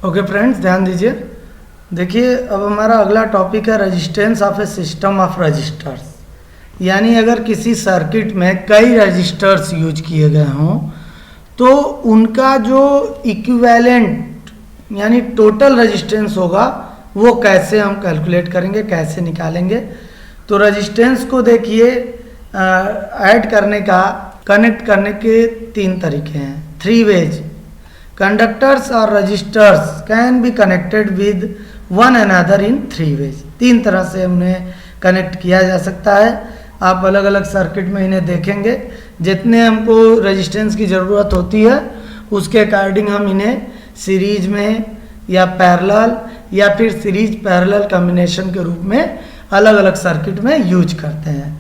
Okay friends, ध्यान दीजिए। देखिए, अब हमारा अगला टॉपिक है resistance of a system of resistors. यानी अगर किसी सर्किट में कई रजिस्टर्स यूज किए गए हों तो उनका जो इक्विवेलेंट यानी टोटल रेजिस्टेंस होगा वो कैसे हम कैलकुलेट करेंगे, कैसे निकालेंगे। तो रेजिस्टेंस को देखिए, ऐड करने का, कनेक्ट करने के तीन तरीके हैं, 3 वेज। कंडक्टर्स और resistors can be connected with one another in 3 ways. 3 तरह से उन्हें कनेक्ट किया जा सकता है। आप अलग अलग सर्किट में इन्हें देखेंगे। जितने हमको रेजिस्टेंस की ज़रूरत होती है उसके अकॉर्डिंग हम इन्हें सीरीज में या पैरेलल या फिर सीरीज पैरेलल कॉम्बिनेशन के रूप में अलग अलग सर्किट में यूज करते हैं।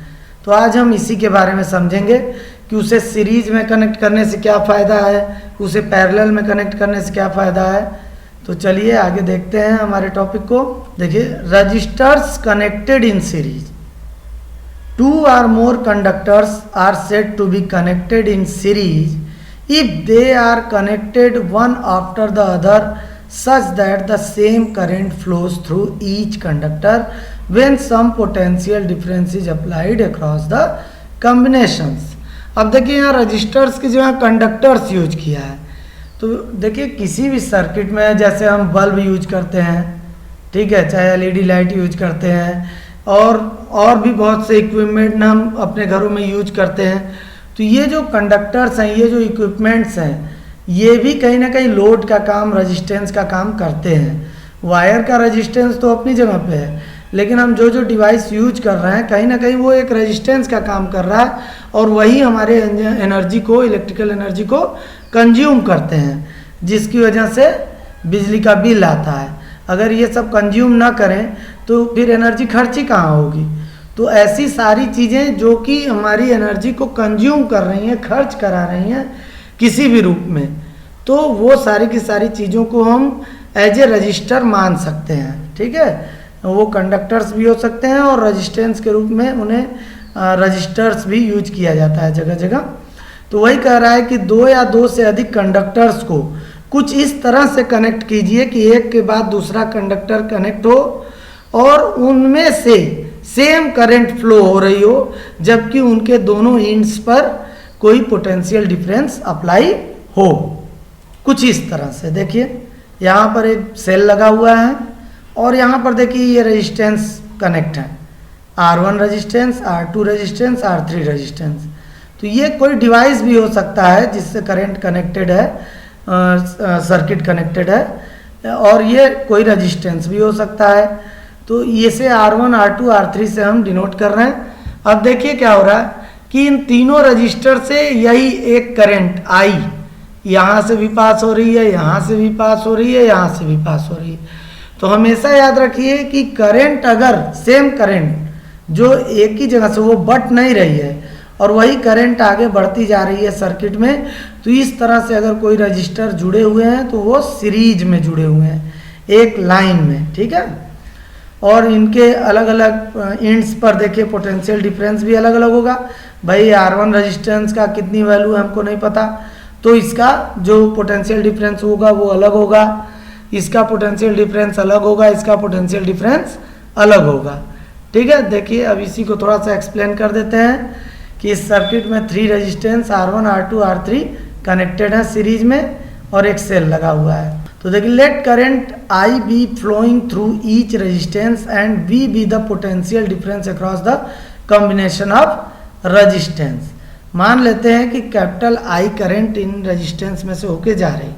तो आज हम इसी के बारे में समझेंगे कि उसे सीरीज में कनेक्ट करने से क्या फ़ायदा है, उसे पैरेलल में कनेक्ट करने से क्या फ़ायदा है। तो चलिए आगे देखते हैं हमारे टॉपिक को। देखिए, resistors connected in series, 2 or more conductors are said to be connected in series if they are connected one after the other such that the same current flows through each conductor when some potential difference is applied across the combinations। अब देखिए, यहाँ registers की जगह conductors use किया है। तो देखिए, किसी भी सर्किट में जैसे हम बल्ब यूज करते हैं, ठीक है, चाहे एलईडी लाइट यूज करते हैं और भी बहुत से इक्विपमेंट हम अपने घरों में यूज करते हैं। तो ये जो कंडक्टर्स हैं, ये जो इक्विपमेंट्स हैं, ये भी कहीं ना कहीं लोड का काम, रेजिस्टेंस का काम करते हैं। वायर का रेजिस्टेंस तो अपनी जगह पे है, लेकिन हम जो जो डिवाइस यूज कर रहे हैं कहीं ना कहीं वो एक रेजिस्टेंस का काम कर रहा है और वही हमारे एनर्जी को, इलेक्ट्रिकल एनर्जी को कंज्यूम करते हैं, जिसकी वजह से बिजली का बिल आता है। अगर ये सब कंज्यूम ना करें तो फिर एनर्जी खर्ची कहाँ होगी। तो ऐसी सारी चीज़ें जो कि हमारी एनर्जी को कंज्यूम कर रही हैं, खर्च करा रही हैं किसी भी रूप में, तो वो सारी की सारी चीज़ों को हम एज ए रजिस्टर मान सकते हैं। ठीक है, वो कंडक्टर्स भी हो सकते हैं और रेजिस्टेंस के रूप में उन्हें रजिस्टर्स भी यूज किया जाता है जगह जगह। तो वही कह रहा है कि 2 या 2 से अधिक कंडक्टर्स को कुछ इस तरह से कनेक्ट कीजिए कि एक के बाद दूसरा कंडक्टर कनेक्ट हो और उनमें से सेम करंट फ्लो हो रही हो, जबकि उनके दोनों एंड्स पर कोई पोटेंशियल डिफरेंस अप्लाई हो। कुछ इस तरह से देखिए, यहाँ पर एक सेल लगा हुआ है और यहाँ पर देखिए ये रेजिस्टेंस कनेक्ट है, R1 resistance, R2 resistance, R3 resistance. तो ये कोई डिवाइस भी हो सकता है जिससे करंट कनेक्टेड है, सर्किट कनेक्टेड है, और ये कोई रेजिस्टेंस भी हो सकता है। तो ये से R1, R2, R3 से हम डिनोट कर रहे हैं। अब देखिए क्या हो रहा है कि इन तीनों रजिस्टर से यही एक करंट I यहाँ से भी पास हो रही है, यहाँ से भी पास हो रही है, यहाँ से भी पास हो रही है। तो हमेशा याद रखिए कि करंट, अगर सेम करंट जो एक ही जगह से वो बट नहीं रही है और वही करंट आगे बढ़ती जा रही है सर्किट में, तो इस तरह से अगर कोई रजिस्टर जुड़े हुए हैं तो वो सीरीज में जुड़े हुए हैं, एक लाइन में। ठीक है, और इनके अलग अलग एंड्स पर देखिए पोटेंशियल डिफरेंस भी अलग अलग होगा। भाई R1 रेजिस्टेंस का कितनी वैल्यू है हमको नहीं पता, तो इसका जो पोटेंशियल डिफरेंस होगा वो अलग होगा, इसका पोटेंशियल डिफरेंस अलग होगा, इसका पोटेंशियल डिफरेंस अलग होगा। ठीक है, देखिए अब इसी को थोड़ा सा एक्सप्लेन कर देते हैं कि इस सर्किट में 3 resistance R1, R2, R3 connected है सीरीज में और एक सेल लगा हुआ है। तो देखिए, let current I be flowing through each resistance and V be the potential difference across the combination of resistance. मान लेते हैं कि capital I current in resistance में से होके जा रही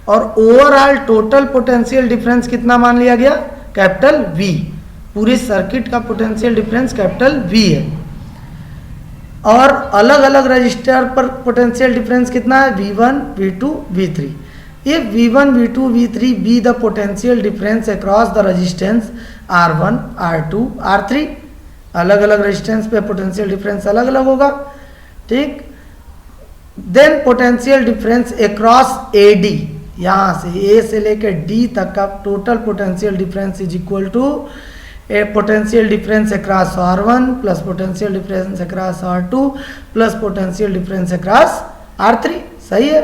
और ओवरऑल टोटल पोटेंशियल डिफरेंस कितना मान लिया गया, कैपिटल V। पूरे सर्किट का पोटेंशियल डिफरेंस कैपिटल V है और अलग अलग रजिस्टर पर पोटेंशियल डिफरेंस कितना है, V1, V2, V3। If V1, V2, V3 be the potential difference across the resistance R1, R2, R3, अलग अलग रेजिस्टेंस पे पोटेंशियल डिफरेंस अलग अलग होगा। ठीक, देन पोटेंशियल डिफरेंस अक्रॉस AD, यहाँ से A से लेकर D तक का total potential difference is equal to a potential difference across R1 plus potential difference across R2 plus potential difference across R3। सही है,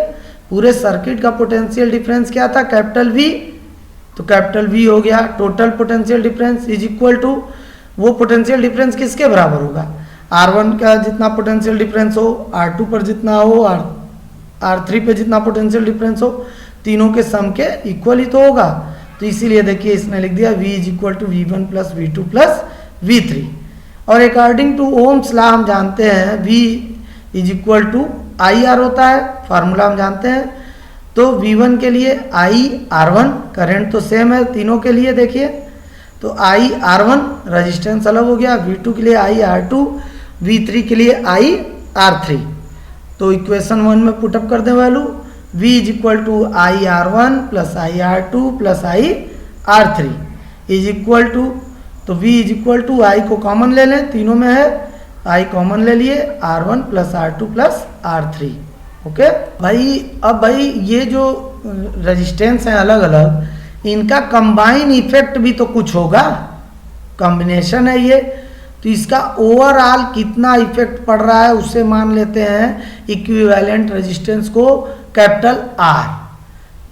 पूरे सर्किट का पोटेंशियल डिफरेंस क्या था, कैपिटल V, तो कैपिटल V हो गया। Total potential difference is equal to, वो पोटेंशियल डिफरेंस किसके बराबर होगा, R1 का जितना पोटेंशियल डिफरेंस हो, R2 पर जितना हो, R3 पे जितना पोटेंशियल डिफरेंस हो, तीनों के सम के इक्वल ही तो होगा। तो इसीलिए देखिए इसने लिख दिया V is equal to V1 plus V2 plus V3। और अकॉर्डिंग टू ओम्स लॉ हम जानते हैं V is equal to IR होता है, फार्मूला हम जानते हैं। तो V1 के लिए IR1, करंट तो सेम है तीनों के लिए, देखिए तो IR1 रजिस्टेंस अलग हो गया, V2 के लिए IR2, V3 के लिए IR3। तो इक्वेशन 1 में पुटअप कर दें value, V is equal to IR1 plus IR2 plus IR3 is equal to, तो V is equal to I को कॉमन ले लें, तीनों में है I कॉमन ले लिए, R1 plus R2 plus R3। Okay भाई, अब भाई ये जो रेजिस्टेंस हैं अलग अलग, इनका कंबाइन इफेक्ट भी तो कुछ होगा, कॉम्बिनेशन है ये, तो इसका ओवरऑल कितना इफेक्ट पड़ रहा है उसे मान लेते हैं इक्विवेलेंट रेजिस्टेंस को कैपिटल R।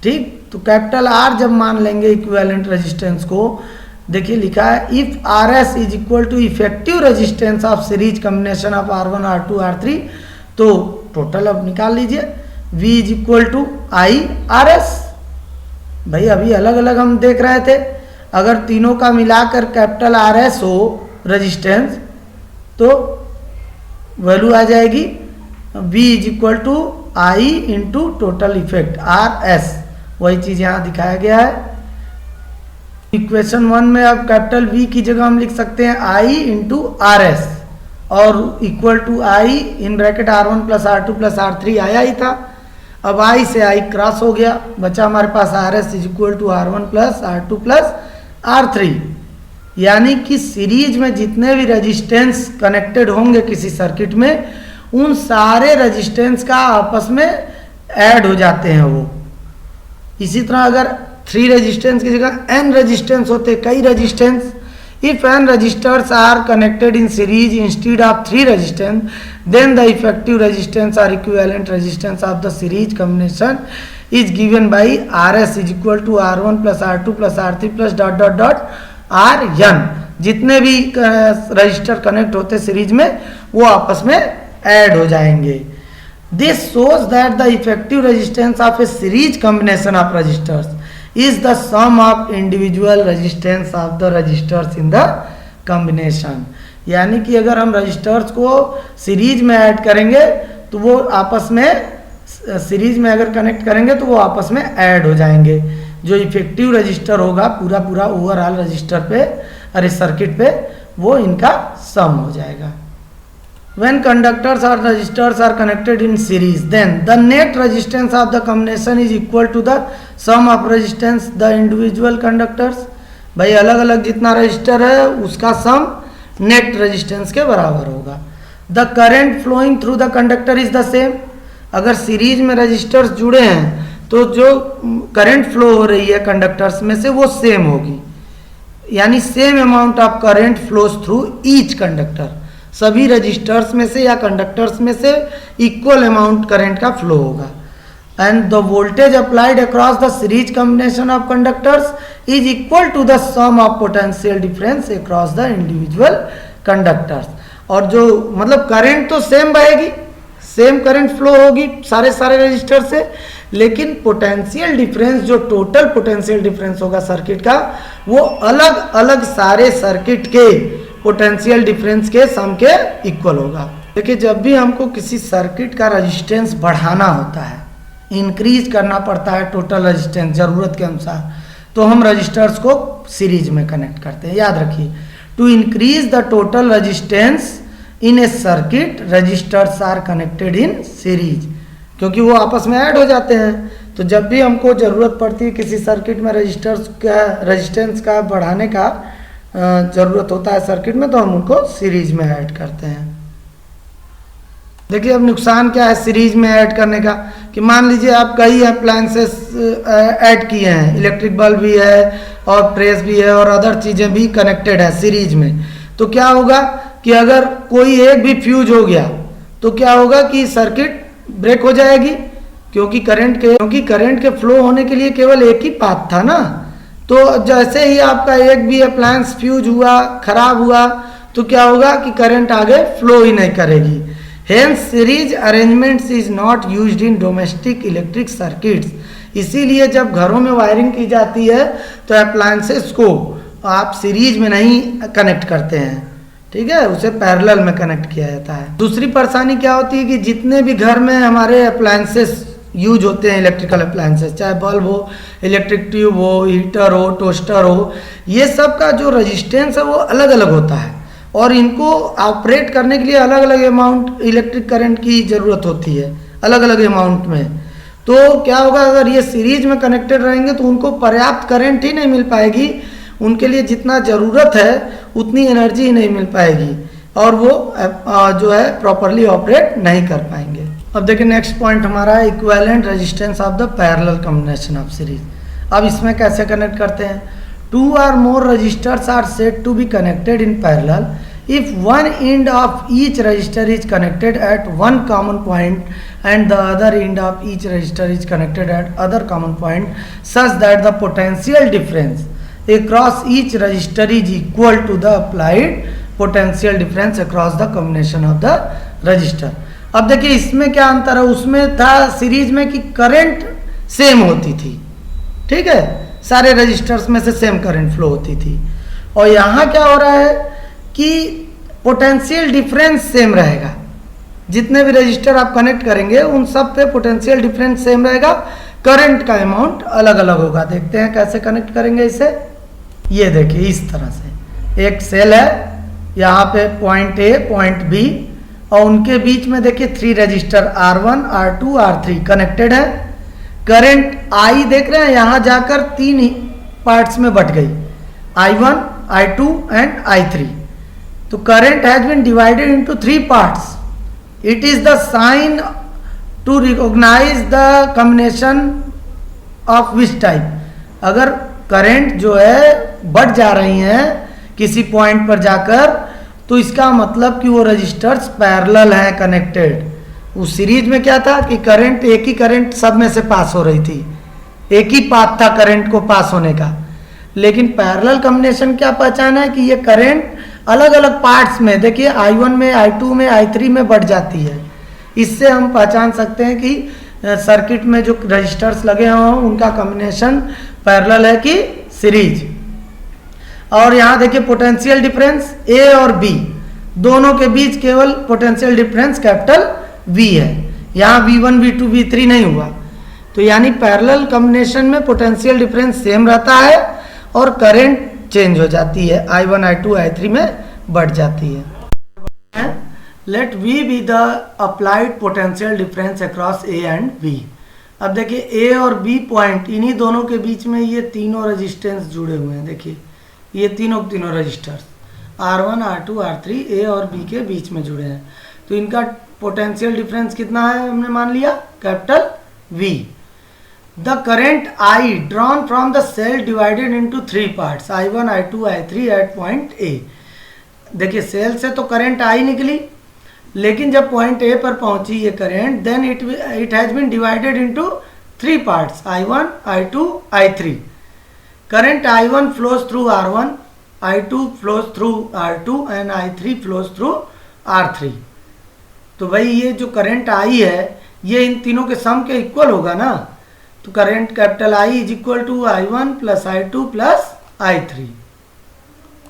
ठीक, तो कैपिटल R जब मान लेंगे इक्विवेलेंट रेजिस्टेंस को, देखिए लिखा है if RS is equal to effective resistance of series combination of R1 R2 R3, तो टोटल अब निकाल लीजिए, V is equal to IRS। भाई अभी अलग अलग हम देख रहे थे, अगर तीनों का मिलाकर कैपिटल RS हो रेजिस्टेंस, तो वैल्यू आ जाएगी V is equal to I into total effect RS। वही चीज यहाँ दिखाया गया है। इक्वेशन 1 में अब कैपिटल V की जगह हम लिख सकते हैं I इंटू RS, और equal to I in bracket R1 plus R2 plus R3 आया ही था। अब I से I क्रॉस हो गया, बचा हमारे पास RS is equal to R1 plus R2 plus R3। यानी कि सीरीज में जितने भी रेजिस्टेंस कनेक्टेड होंगे किसी सर्किट में, उन सारे रेजिस्टेंस का आपस में ऐड हो जाते हैं वो। इसी तरह अगर 3 रेजिस्टेंस की जगह n रेजिस्टेंस होते, कई resistance, if n resistors are connected in series instead of 3 resistance, then the effective resistance और equivalent resistance of the series combination is given by RS is equal to R1 plus R2 plus R3 plus dot dot dot RN। जितने भी register connect होते series में, वो आपस में add हो जाएंगे। This shows that the effective resistance of a series combination of resistors is the sum of individual resistance of the resistors in the combination। यानी कि अगर हम रजिस्टर्स को सीरीज में ऐड करेंगे तो वो आपस में, सीरीज में अगर कनेक्ट करेंगे तो वो आपस में ऐड हो जाएंगे। जो इफेक्टिव रजिस्टर होगा पूरा पूरा ओवरऑल रजिस्टर पे, अरे सर्किट पे, वो इनका सम हो जाएगा। When conductors or resistors are connected in series, then the net resistance of the combination is equal to the sum of resistance the individual conductors। भाई अलग अलग जितना रजिस्टर है उसका सम नेट रेजिस्टेंस के बराबर होगा। The current flowing through the conductor is the same. अगर सीरीज में रजिस्टर्स जुड़े हैं तो जो करंट फ्लो हो रही है कंडक्टर्स में से वो सेम होगी, यानी same amount of current flows through each conductor. सभी रजिस्टर्स में से या कंडक्टर्स में से इक्वल अमाउंट करंट का फ्लो होगा। And the voltage applied across the series combination of conductors is equal to the sum of potential difference across the individual conductors. और जो मतलब करंट तो सेम बहेगी, सेम करंट फ्लो होगी सारे register से, लेकिन पोटेंशियल डिफरेंस, जो टोटल पोटेंशियल डिफरेंस होगा सर्किट का, वो अलग अलग सारे सर्किट के पोटेंशियल डिफरेंस के सम के इक्वल होगा। देखिए जब भी हमको किसी सर्किट का रेजिस्टेंस बढ़ाना होता है, इंक्रीज करना पड़ता है टोटल रेजिस्टेंस ज़रूरत के अनुसार, तो हम रजिस्टर्स को सीरीज में कनेक्ट करते हैं। याद रखिए, to increase the total resistance in a circuit resistors are connected in series, क्योंकि वो आपस में ऐड हो जाते हैं। तो जब भी हमको ज़रूरत पड़ती है किसी सर्किट में रजिस्टर्स का रेजिस्टेंस का बढ़ाने का ज़रूरत होता है सर्किट में, तो हम उनको सीरीज में ऐड करते हैं। देखिए अब नुकसान क्या है सीरीज में ऐड करने का, कि मान लीजिए आप कई अप्लायंसेस ऐड किए हैं, इलेक्ट्रिक बल्ब भी है और प्रेस भी है और अदर चीज़ें भी कनेक्टेड है सीरीज में, तो क्या होगा कि अगर कोई एक भी फ्यूज हो गया तो क्या होगा कि सर्किट ब्रेक हो जाएगी, क्योंकि करंट के फ्लो होने के लिए केवल एक ही पाथ था ना, तो जैसे ही आपका एक भी अप्लायंस फ्यूज हुआ, खराब हुआ, तो क्या होगा कि करंट आगे फ्लो ही नहीं करेगी। Hence series arrangements is not used in domestic electric circuits. इसीलिए जब घरों में वायरिंग की जाती है तो अप्लायंसेस को आप सीरीज में नहीं कनेक्ट करते हैं, ठीक है, उसे पैरेलल में कनेक्ट किया जाता है। दूसरी परेशानी क्या होती है कि जितने भी घर में हमारे अप्लायंसेस यूज होते हैं, इलेक्ट्रिकल अप्लायंसेस, चाहे बल्ब हो, इलेक्ट्रिक ट्यूब हो, हीटर हो, टोस्टर हो, ये सब का जो रजिस्टेंस है वो अलग अलग होता है और इनको ऑपरेट करने के लिए अलग अलग अमाउंट इलेक्ट्रिक करंट की ज़रूरत होती है, अलग अलग अमाउंट में। तो क्या होगा, अगर ये सीरीज में कनेक्टेड रहेंगे तो उनको पर्याप्त करंट ही नहीं मिल पाएगी, उनके लिए जितना ज़रूरत है उतनी एनर्जी ही नहीं मिल पाएगी और वो जो है प्रॉपरली ऑपरेट नहीं कर पाएंगे। अब देखिए नेक्स्ट पॉइंट हमारा है equivalent resistance of the parallel combination of series. अब इसमें कैसे कनेक्ट करते हैं, 2 or more resistors are said to be connected in parallel if one end of each resistor is connected at one common point and the other end of each resistor is connected at other common point such that the potential difference across each resistor is equal to the applied potential difference across the combination of the resistor। अब देखिए इसमें क्या अंतर है, उसमें था series में कि करंट सेम होती थी, ठीक है, सारे रजिस्टर्स में से सेम करंट फ्लो होती थी, और यहाँ क्या हो रहा है कि पोटेंशियल डिफरेंस सेम रहेगा। जितने भी रजिस्टर आप कनेक्ट करेंगे उन सब पे पोटेंशियल डिफरेंस सेम रहेगा, करंट का अमाउंट अलग अलग होगा। देखते हैं कैसे कनेक्ट करेंगे इसे। ये देखिए इस तरह से एक सेल है, यहाँ पे पॉइंट ए पॉइंट बी और उनके बीच में देखिए 3 register R1 R2 R3 connected है। करंट I देख रहे हैं यहाँ जाकर 3 पार्ट्स में बट गई, I1 I2 एंड I3। तो current has been divided into 3 parts. It is the sign to recognise the combination of which type. अगर करंट जो है बढ़ जा रही हैं किसी पॉइंट पर जाकर तो इसका मतलब कि वो रजिस्टर्स पैरेलल हैं कनेक्टेड। उस सीरीज में क्या था कि करंट एक ही करंट सब में से पास हो रही थी, एक ही पाथ था करंट को पास होने का। लेकिन पैरेलल कॉम्बिनेशन क्या पहचान है कि ये करंट अलग अलग पार्ट्स में देखिए I1 में I2 में I3 में बढ़ जाती है। इससे हम पहचान सकते हैं कि सर्किट में जो रजिस्टर्स लगे हों उनका कॉम्बिनेशन पैरेलल है कि सीरीज। और यहाँ देखिए पोटेंशियल डिफरेंस ए और बी दोनों के बीच केवल पोटेंशियल डिफरेंस कैपिटल V है, यहाँ V1 V2 V3 नहीं हुआ। तो यानी पैरेलल कॉम्बिनेशन में पोटेंशियल डिफरेंस सेम रहता है और करंट चेंज हो जाती है, I1 I2 I3 में बढ़ जाती है। Let V be the applied potential difference across A and B। अब देखिए A और B पॉइंट, इन्हीं दोनों के बीच में ये तीनों रेजिस्टेंस जुड़े हुए हैं। देखिए ये तीनों registers R1 R2 R3 A और B के बीच में जुड़े हैं। तो इनका पोटेंशियल डिफरेंस कितना है, हमने मान लिया capital V। The current I drawn from the cell divided into 3 parts I1 I2 I3 at point A। देखिए सेल से तो करंट I निकली, लेकिन जब पॉइंट A पर पहुंची ये current, then it has been divided into 3 parts I1 I2 I3। Current I1 flows through R1, I2 flows through R2 and I3 flows through R3। तो भाई ये जो करंट I है ये इन तीनों के सम के इक्वल होगा ना। तो current capital I is equal to I1 plus I2 plus I3।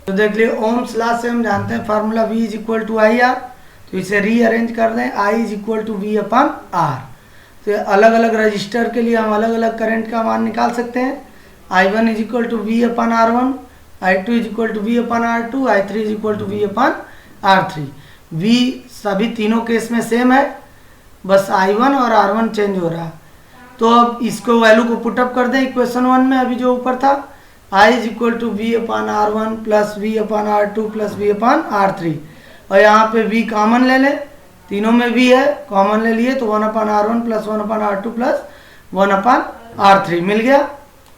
तो देख लिए ओम्स लॉ से हम जानते हैं formula V is equal to IR। तो इसे रीअरेंज कर दें, I is equal to V upon R। तो अलग अलग रजिस्टर के लिए हम अलग अलग करंट का मान निकाल सकते हैं। I1 is equal to V upon R1, I2 is equal to V upon R2, I3 is equal to V upon R3। V सभी तीनों केस में सेम है, बस I1 और R1 चेंज हो रहा है। तो अब इसको वैल्यू को पुटअप कर दें इक्वेशन 1 में, अभी जो ऊपर था I is equal to V upon R1 plus V upon R2 plus V upon R3। और यहाँ पे V कॉमन ले लें, तीनों में V है, कॉमन ले लिए तो 1 upon R1 plus 1 upon R2 plus 1 upon R3 मिल गया।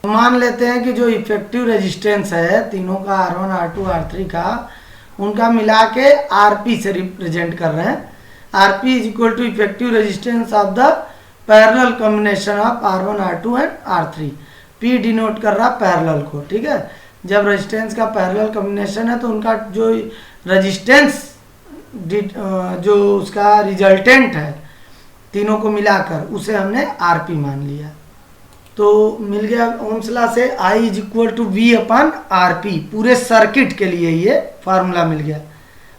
मान लेते हैं कि जो इफेक्टिव रेजिस्टेंस है तीनों का R1 R2 R3 का, उनका मिला के RP से रिप्रेजेंट कर रहे हैं। RP is equal to effective resistance of the parallel combination of R1 R2 and R3। P denote कर रहा पैरेलल को, ठीक है। जब रेजिस्टेंस का पैरेलल कॉम्बिनेशन है तो उनका जो रेजिस्टेंस जो उसका रिजल्टेंट है तीनों को मिलाकर उसे हमने आरपी मान लिया। तो मिल गया ओम्स लॉ से I is equal to V upon R P, पूरे सर्किट के लिए ये फार्मूला मिल गया।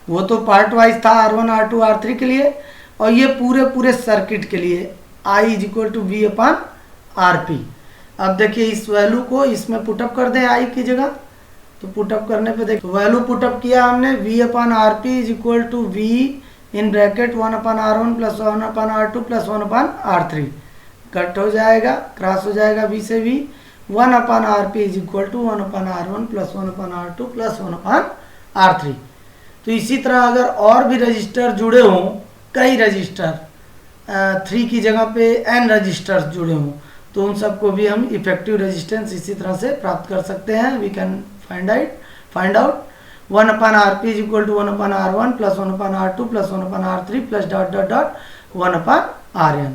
वो तो पार्ट वाइज था R1 R2 R3 के लिए, और ये पूरे सर्किट के लिए I is equal to V upon R P. अब देखिए इस वैल्यू को इसमें पुटअप कर दें I की जगह, तो पुटअप करने पे देखिए वैल्यू पुटअप किया हमने, V upon R P is equal to V in bracket 1 upon R1 plus 1 upon R2 plus 1 upon R3, cut हो जाएगा, क्रॉस हो जाएगा V से V, 1 upon R P is equal to 1 upon R1 plus 1 upon R2 plus 1 upon R3। तो इसी तरह अगर और भी रजिस्टर जुड़े हों, कई रजिस्टर 3 की जगह पे n रजिस्टर्स जुड़े हों, तो उन सबको भी हम इफेक्टिव रेजिस्टेंस इसी तरह से प्राप्त कर सकते हैं। We can find out 1 upon R P is equal to 1 upon R1 plus 1 upon R2 plus 1 upon R3 plus dot dot dot 1 upon Rn।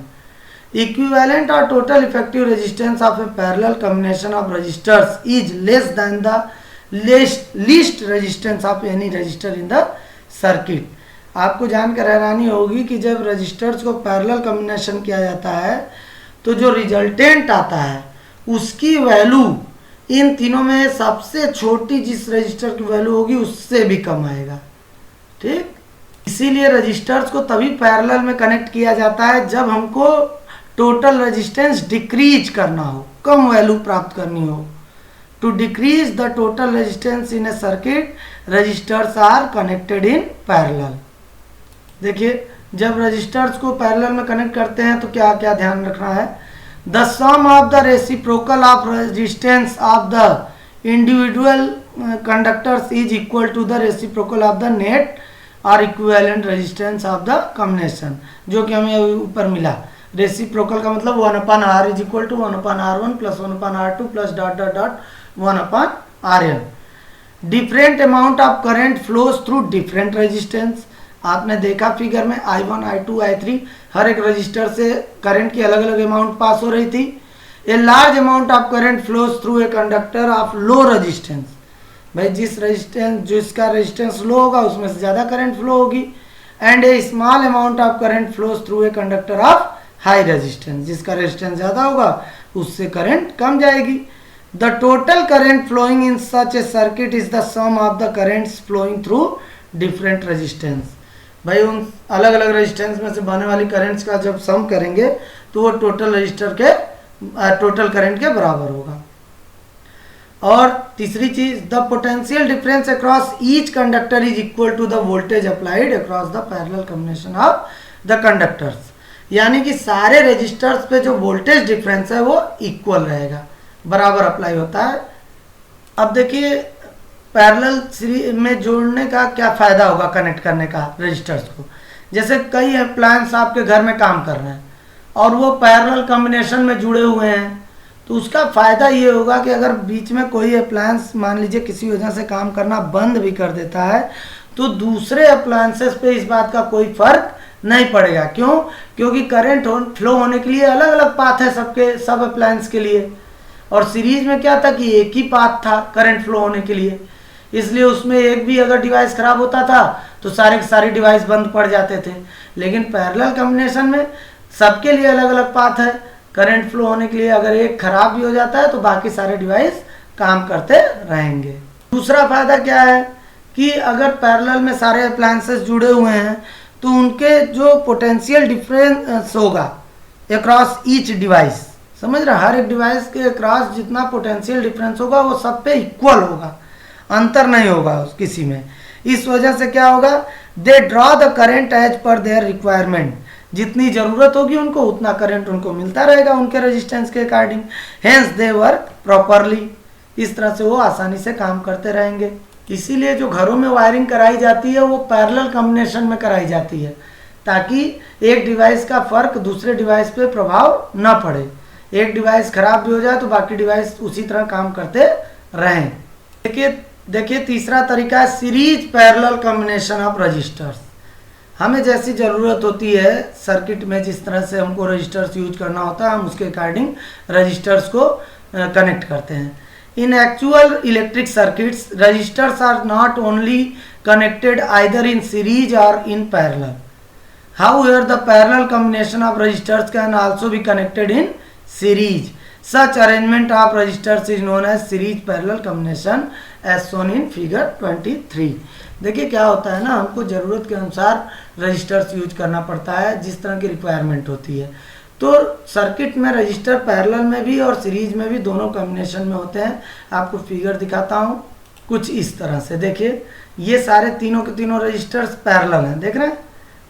Equivalent or total effective resistance of a parallel combination of resistors is less than the least resistance of any resistor in the circuit। आपको जानकर हैरानी होगी कि जब registers को parallel combination किया जाता है तो जो रिजल्टेंट आता है उसकी वैल्यू इन तीनों में सबसे छोटी जिस रजिस्टर की वैल्यू होगी उससे भी कम आएगा, ठीक। इसीलिए रजिस्टर्स को तभी पैरेलल में कनेक्ट किया जाता है जब हमको टोटल रेजिस्टेंस डिक्रीज करना हो, कम वैल्यू प्राप्त करनी हो। To decrease the total resistance in a circuit resistors are connected in parallel. देखिए जब रजिस्टर्स को पैरेलल में कनेक्ट करते हैं तो क्या क्या ध्यान रखना है। The sum of the reciprocal of resistance of the individual conductors is equal to the reciprocal of the net और equivalent resistance of the combination, जो कि हमें ऊपर मिला। रेसिप्रोकल का मतलब 1 upon R is equal to 1 upon R1 plus 1 upon R2 plus dot dot dot 1 upon Rn। Different amount of current flows through different resistance. आपने देखा फिगर में I1 I2 I3 हर एक रजिस्टर से करंट की अलग अलग अमाउंट पास हो रही थी। A large amount of current flows through a conductor of low resistance. भाई जिसका रेजिस्टेंस लो होगा उसमें से ज़्यादा करंट फ्लो होगी। And a small amount of current flows through a conductor of high resistance, जिसका रेजिस्टेंस ज़्यादा होगा उससे करंट कम जाएगी। The total current flowing in such a circuit is the sum of the currents flowing through different resistance. भाई उन अलग अलग रेजिस्टेंस में से बहने वाली करंट्स का जब सम करेंगे तो वो टोटल करंट के बराबर होगा। और तीसरी चीज, the potential difference across each conductor is equal to the voltage applied across the parallel combination of the conductors. यानी कि सारे रेजिस्टर्स पे जो वोल्टेज डिफरेंस है वो इक्वल रहेगा, बराबर अप्लाई होता है। अब देखिए पैरेलल सीरीज में जोड़ने का क्या फ़ायदा होगा कनेक्ट करने का रजिस्टर्स को। जैसे कई अप्लायंस आपके घर में काम कर रहे हैं और वो पैरेलल कॉम्बिनेशन में जुड़े हुए हैं, तो उसका फ़ायदा ये होगा कि अगर बीच में कोई अप्लायंस मान लीजिए किसी वजह से काम करना बंद भी कर देता है तो दूसरे अप्लायंसेस पे इस बात का कोई फ़र्क नहीं पड़ेगा। क्यों? क्योंकि करंट फ्लो होने के लिए अलग अलग पाथ है सब अप्लायंस के लिए, और सीरीज में क्या था कि एक ही पाथ था करंट फ्लो होने के लिए, इसलिए उसमें एक भी अगर डिवाइस खराब होता था तो सारे के सारे डिवाइस बंद पड़ जाते थे। लेकिन पैरेलल कॉम्बिनेशन में सबके लिए अलग अलग पाथ है करंट फ्लो होने के लिए, अगर एक खराब भी हो जाता है तो बाकी सारे डिवाइस काम करते रहेंगे। दूसरा फायदा क्या है कि अगर पैरेलल में सारे अप्लायंसेस जुड़े हुए हैं तो उनके जो पोटेंशियल डिफरेंस होगा अक्रॉस ईच डिवाइस, समझ रहे, हर एक डिवाइस के अक्रॉस जितना पोटेंशियल डिफरेंस होगा वो सब पे इक्वल होगा, अंतर नहीं होगा किसी में। इस वजह से क्या होगा, they draw the current as per their requirement. जितनी ज़रूरत होगी उनको उतना करंट उनको मिलता रहेगा उनके रेजिस्टेंस के according, hence they work properly. इस तरह से वो आसानी से काम करते रहेंगे। इसीलिए जो घरों में वायरिंग कराई जाती है वो पैरेलल कॉम्बिनेशन में कराई जाती है ताकि एक डिवाइस का फ़र्क दूसरे डिवाइस पे प्रभाव न पड़े। एक डिवाइस खराब भी हो जाए तो बाकी डिवाइस उसी तरह काम करते रहें। देखिए तीसरा तरीका है series parallel combination of resistors. हमें जैसी ज़रूरत होती है सर्किट में, जिस तरह से हमको रजिस्टर्स यूज करना होता है, हम उसके अकॉर्डिंग रजिस्टर्स को कनेक्ट करते हैं। In actual electric circuits resistors are not only connected either in series or in parallel. However, the parallel combination of resistors can also be connected in series. Such arrangement of resistors is known as series parallel combination as shown in figure 23. देखिए क्या होता है ना, हमको ज़रूरत के अनुसार registers use करना पड़ता है जिस तरह की रिक्वायरमेंट होती है। तो सर्किट में रजिस्टर पैरेलल में भी और सीरीज में भी दोनों कॉम्बिनेशन में होते हैं। आपको फिगर दिखाता हूँ कुछ इस तरह से। देखिए ये सारे तीनों के तीनों रजिस्टर्स पैरेलल हैं, देख रहे हैं,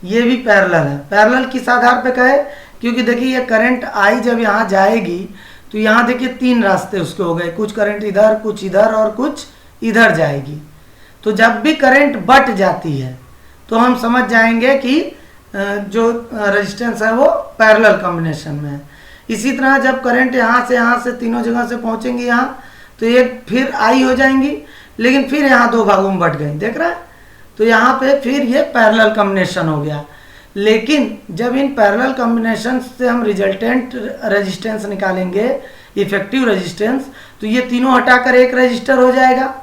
ये भी पैरेलल है। पैरेलल किस आधार पे कहे, क्योंकि देखिए ये करंट आई जब यहाँ जाएगी तो यहाँ देखिए तीन रास्ते उसके हो गए, कुछ करंट इधर, कुछ इधर और कुछ इधर जाएगी। तो जब भी करंट बट जाती है तो हम समझ जाएंगे कि जो रेजिस्टेंस है वो पैरेलल कॉम्बिनेशन में है। इसी तरह जब करंट यहाँ से तीनों जगह से पहुँचेंगी यहाँ, तो एक फिर आई हो जाएंगी, लेकिन फिर यहाँ दो भागों में बट गई, देख रहा है। तो यहाँ पे फिर ये पैरेलल कॉम्बिनेशन हो गया। लेकिन जब इन पैरेलल कॉम्बिनेशन से हम रिजल्टेंट रेजिस्टेंस निकालेंगे, इफेक्टिव रेजिस्टेंस, तो ये तीनों हटाकर एक रजिस्टर हो जाएगा।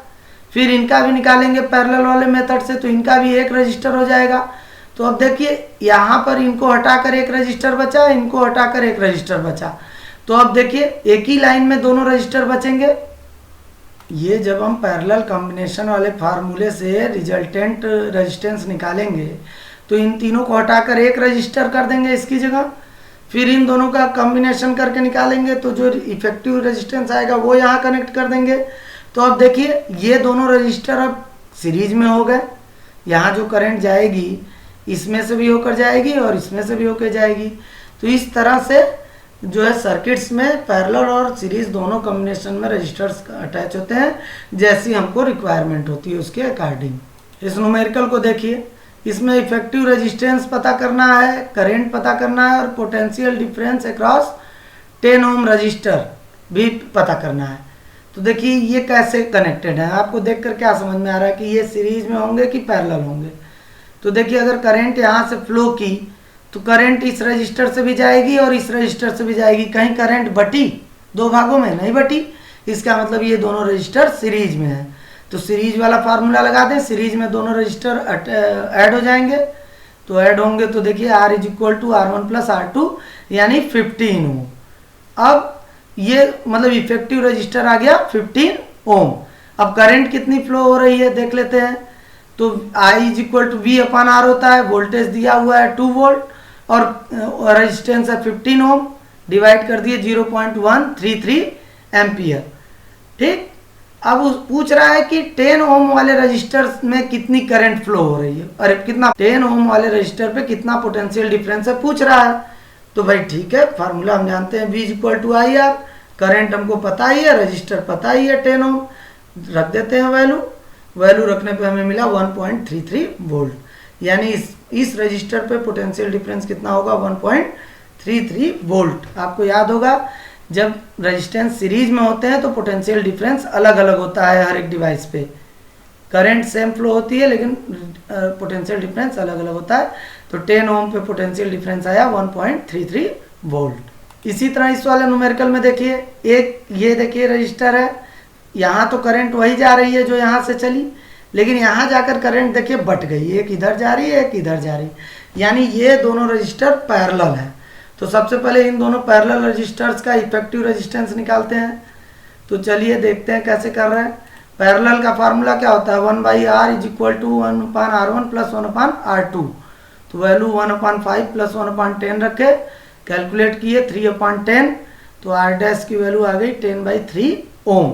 फिर इनका भी निकालेंगे पैरेलल वाले मेथड से, तो इनका भी एक रजिस्टर हो जाएगा। तो अब देखिए यहाँ पर इनको हटाकर एक रजिस्टर बचा, इनको हटाकर एक रजिस्टर बचा। तो अब देखिए एक ही लाइन में दोनों रजिस्टर बचेंगे। ये जब हम पैरेलल कॉम्बिनेशन वाले फार्मूले से रिजल्टेंट रेजिस्टेंस निकालेंगे तो इन तीनों को हटाकर एक रजिस्टर कर देंगे इसकी जगह, फिर इन दोनों का कॉम्बिनेशन करके निकालेंगे तो जो इफेक्टिव रेजिस्टेंस आएगा वो यहाँ कनेक्ट कर देंगे। तो अब देखिए ये दोनों रजिस्टर अब सीरीज में हो गए। यहाँ जो करंट जाएगी इसमें से भी होकर जाएगी और इसमें से भी होकर जाएगी। तो इस तरह से जो है सर्किट्स में पैरेलल और सीरीज दोनों कॉम्बिनेशन में रजिस्टर्स अटैच होते हैं, जैसी हमको रिक्वायरमेंट होती है उसके अकॉर्डिंग। इस न्यूमेरिकल को देखिए, इसमें इफेक्टिव रेजिस्टेंस पता करना है, करंट पता करना है और potential difference across 10 ohm resistor भी पता करना है। तो देखिए ये कैसे कनेक्टेड है, आपको देखकर क्या समझ में आ रहा है कि ये सीरीज में होंगे कि पैरेलल होंगे। तो देखिए अगर करंट यहाँ से फ्लो की तो करंट इस रजिस्टर से भी जाएगी और इस रजिस्टर से भी जाएगी। कहीं करंट बटी, दो भागों में नहीं बटी, इसका मतलब ये दोनों रजिस्टर सीरीज में है। तो सीरीज वाला फार्मूला लगा दें, सीरीज में दोनों रजिस्टर ऐड हो जाएंगे। तो ऐड होंगे तो देखिए R is equal to R1 plus R2 यानी 15 ओम। अब ये मतलब इफेक्टिव रजिस्टर आ गया 15 ओम। अब करंट कितनी फ्लो हो रही है देख लेते हैं। तो I is equal to V upon R होता है, वोल्टेज दिया हुआ है 2 वोल्ट और रेजिस्टेंस है 15 ओम, डिवाइड कर दिए 0.133 एम्पियर। ठीक, अब पूछ रहा है कि 10 ओम वाले रजिस्टर में कितनी करंट फ्लो हो रही है, अरे कितना 10 ओम वाले रजिस्टर पे कितना पोटेंशियल डिफरेंस है पूछ रहा है। तो भाई ठीक है, फार्मूला हम जानते हैं V is equal to IR, current हमको पता ही है, रजिस्टर पता ही है 10 ओम, रख देते हैं वैल्यू रखने पे हमें मिला 1.33 वोल्ट। यानी इस रजिस्टर पे पोटेंशियल डिफरेंस कितना होगा 1.33 वोल्ट। आपको याद होगा जब रेजिस्टेंस सीरीज में होते हैं तो पोटेंशियल डिफरेंस अलग अलग होता है हर एक डिवाइस पे। करंट सेम फ्लो होती है लेकिन पोटेंशियल डिफरेंस अलग अलग होता है। तो 10 ओम पे पोटेंशियल डिफरेंस आया 1.33 वोल्ट। इसी तरह इस वाले न्यूमेरिकल में देखिए, एक ये देखिए रजिस्टर है, यहाँ तो करंट वही जा रही है जो यहाँ से चली, लेकिन यहाँ जाकर करंट देखिए बट गई, एक इधर जा रही है एक इधर जा रही है, यानी ये दोनों रजिस्टर पैरेलल है। तो सबसे पहले इन दोनों पैरेलल रजिस्टर्स का इफेक्टिव रेजिस्टेंस निकालते हैं। तो चलिए देखते हैं कैसे कर रहे हैं। पैरेलल का फार्मूला क्या होता है, 1/R is equal to 1/R1 plus 1/R2। तो वैल्यू 1/5 प्लस 1/10 रखे, कैलकुलेट किए 3/10, तो R डैश की वैल्यू आ गई 10/3 ओम।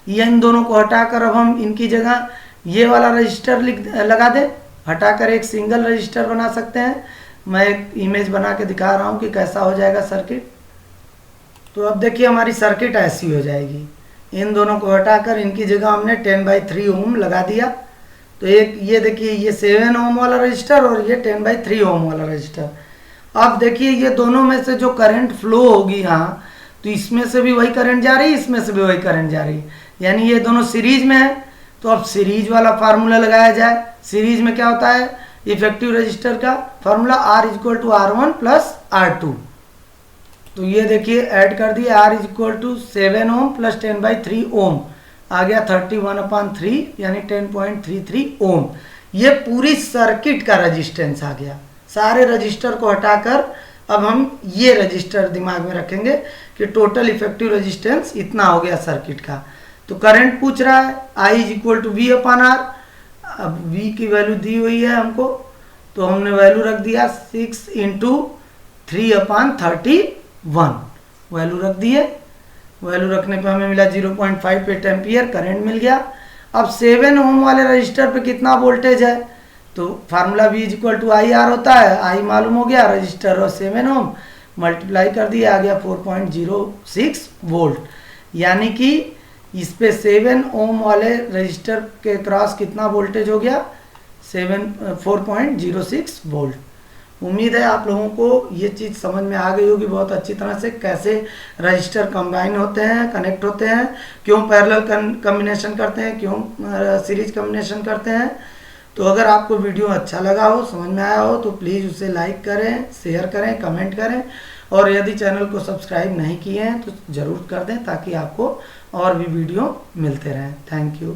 ये इन दोनों को हटाकर अब हम इनकी जगह ये वाला रजिस्टर लगा दें, हटाकर एक सिंगल रजिस्टर बना सकते हैं। मैं एक इमेज बना के दिखा रहा हूँ कि कैसा हो जाएगा सर्किट। तो अब देखिए हमारी सर्किट ऐसी हो जाएगी, इन दोनों को हटाकर इनकी जगह हमने 10/3 ओम लगा दिया। तो एक ये देखिए ये 7 ओम वाला रजिस्टर और ये 10/3 ओम वाला रजिस्टर। अब देखिए ये दोनों में से जो करंट फ्लो होगी यहाँ, तो इसमें से भी वही करंट जा रही है, इसमें से भी वही करंट जा रही है, यानी ये दोनों सीरीज में है। तो अब सीरीज वाला फार्मूला लगाया जाए। सीरीज में क्या होता है, इफेक्टिव रजिस्टर का formula R is equal to R1 plus R2। तो ये देखिए ऐड कर दिए, R is equal to 7 ohm plus 10/3 ohm आ गया 31/3 यानी 10.33 ओम। ये पूरी सर्किट का रजिस्टेंस आ गया। सारे रजिस्टर को हटाकर अब हम ये रजिस्टर दिमाग में रखेंगे कि टोटल इफेक्टिव रेजिस्टेंस इतना हो गया सर्किट का। तो करंट पूछ रहा है I is equal to V/R। अब V की वैल्यू दी हुई है हमको, तो हमने वैल्यू रख दिया 6 इंटू 3/31 वैल्यू रख दिए। वैल्यू रखने पे हमें मिला 0.58 एम्पियर करंट मिल गया। अब 7 ओम वाले रजिस्टर पे कितना वोल्टेज है, तो formula V is equal to IR होता है। I मालूम हो गया, रजिस्टर और 7 ओम मल्टीप्लाई कर दिए, आ गया 4.06 वोल्ट। यानी कि इस पे 7 ओम वाले रजिस्टर के क्रॉस कितना वोल्टेज हो गया, 4.06 वोल्ट। उम्मीद है आप लोगों को ये चीज़ समझ में आ गई होगी बहुत अच्छी तरह से, कैसे रजिस्टर कंबाइन होते हैं, कनेक्ट होते हैं, क्यों पैरेलल कम्बिनेशन करते हैं, क्यों सीरीज कम्बिनेशन करते हैं। तो अगर आपको वीडियो अच्छा लगा हो, समझ में आया हो, तो प्लीज़ उसे लाइक करें, शेयर करें, कमेंट करें, और यदि चैनल को सब्सक्राइब नहीं किए हैं तो ज़रूर कर दें ताकि आपको और भी वीडियो मिलते रहें। Thank you.